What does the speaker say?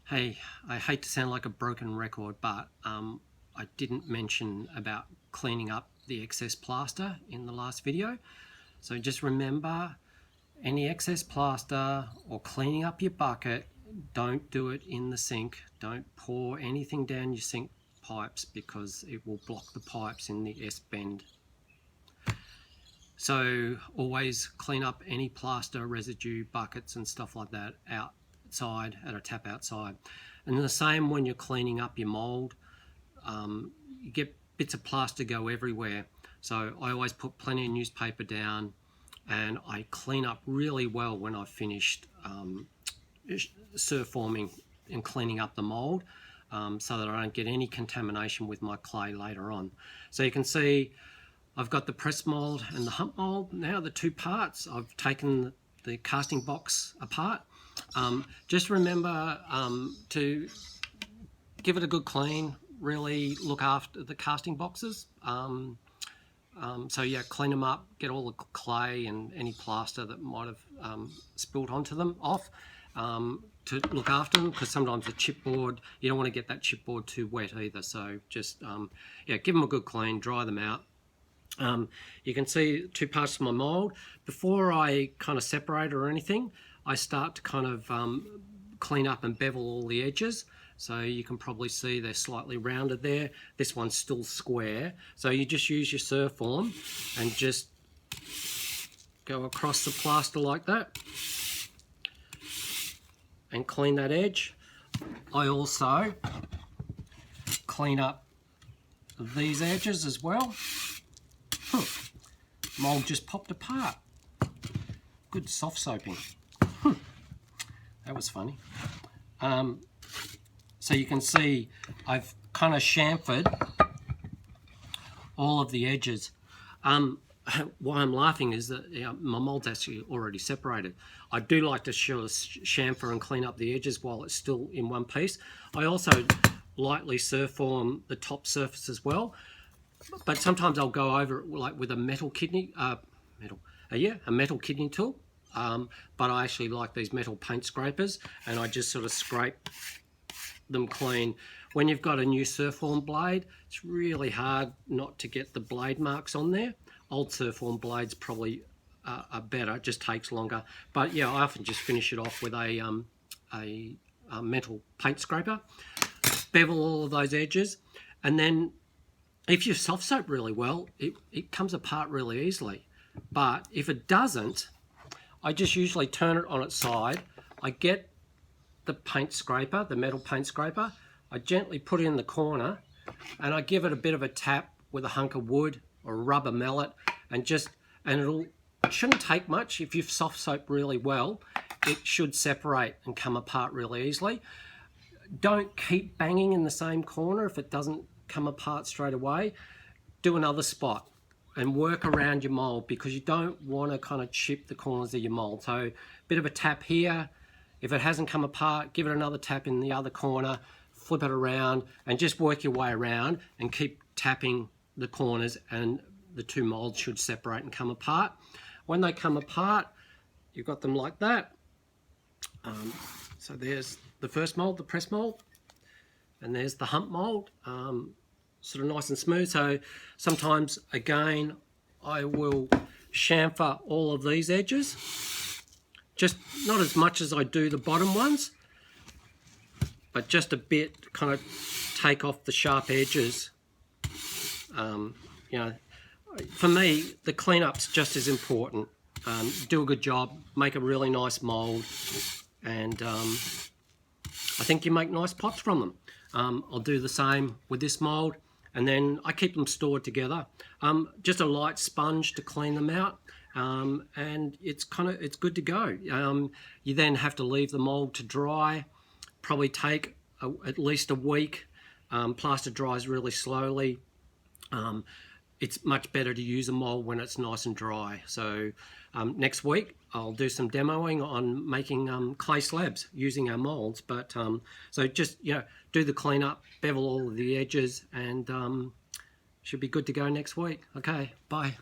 Hey, I hate to sound like a broken record, but I didn't mention about cleaning up the excess plaster in the last video. So just remember, any excess plaster or cleaning up your bucket, don't do it in the sink. Don't pour anything down your sink pipes because it will block the pipes in the S-bend. So always clean up any plaster residue, buckets and stuff like that outside at a tap outside. And the same when you're cleaning up your mould, you get bits of plaster go everywhere. So I always put plenty of newspaper down and I clean up really well when I've finished surf forming and cleaning up the mould, so that I don't get any contamination with my clay later on. So you can see I've got the press mould and the hump mould now, the two parts. I've taken the casting box apart. Just remember to give it a good clean, really look after the casting boxes. So yeah, clean them up, get all the clay and any plaster that might have spilled onto them off, to look after them, because sometimes the chipboard, you don't want to get that chipboard too wet either. So just yeah, give them a good clean, dry them out. You can see two parts of my mould. Before I kind of separate or anything, I start to kind of clean up and bevel all the edges. So you can probably see they're slightly rounded there. This one's still square. So you just use your surf form and just go across the plaster like that and clean that edge. I also clean up these edges as well. Mould just popped apart. Good soft soaping. That was funny. So you can see I've kind of chamfered all of the edges. Why I'm laughing is that my mould's actually already separated. I do like to chamfer and clean up the edges while it's still in one piece. I also lightly surf form the top surface as well, but sometimes I'll go over it like with a metal kidney tool. But I actually like these metal paint scrapers, and I just sort of scrape them clean. When you've got a new surf form blade, it's really hard not to get the blade marks on there. Old surf form blades probably are better, it just takes longer. But yeah, I often just finish it off with a metal paint scraper, bevel all of those edges, and then if you soft soap really well, it comes apart really easily. But if it doesn't, I just usually turn it on its side. I get the paint scraper, the metal paint scraper, I gently put it in the corner and I give it a bit of a tap with a hunk of wood or a rubber mallet, and it shouldn't take much. If you've soft soaped really well, it should separate and come apart really easily. Don't keep banging in the same corner if it doesn't come apart straight away. Do another spot and work around your mould, because you don't want to kind of chip the corners of your mould. So a bit of a tap here. If it hasn't come apart, give it another tap in the other corner, flip it around and just work your way around and keep tapping the corners, and the two moulds should separate and come apart. When they come apart, you've got them like that. So there's the first mould, the press mould, and there's the hump mould. Sort of nice and smooth. So sometimes again I will chamfer all of these edges, just not as much as I do the bottom ones, but just a bit, kind of take off the sharp edges. You know, for me the cleanup's just as important. Do a good job, make a really nice mould, and I think you make nice pots from them. I'll do the same with this mould, and then I keep them stored together. Just a light sponge to clean them out, and it's good to go. You then have to leave the mould to dry, probably take at least a week. Plaster dries really slowly. It's much better to use a mould when it's nice and dry. So next week I'll do some demoing on making clay slabs using our moulds. But so just do the cleanup, bevel all of the edges, and should be good to go next week. Okay, bye.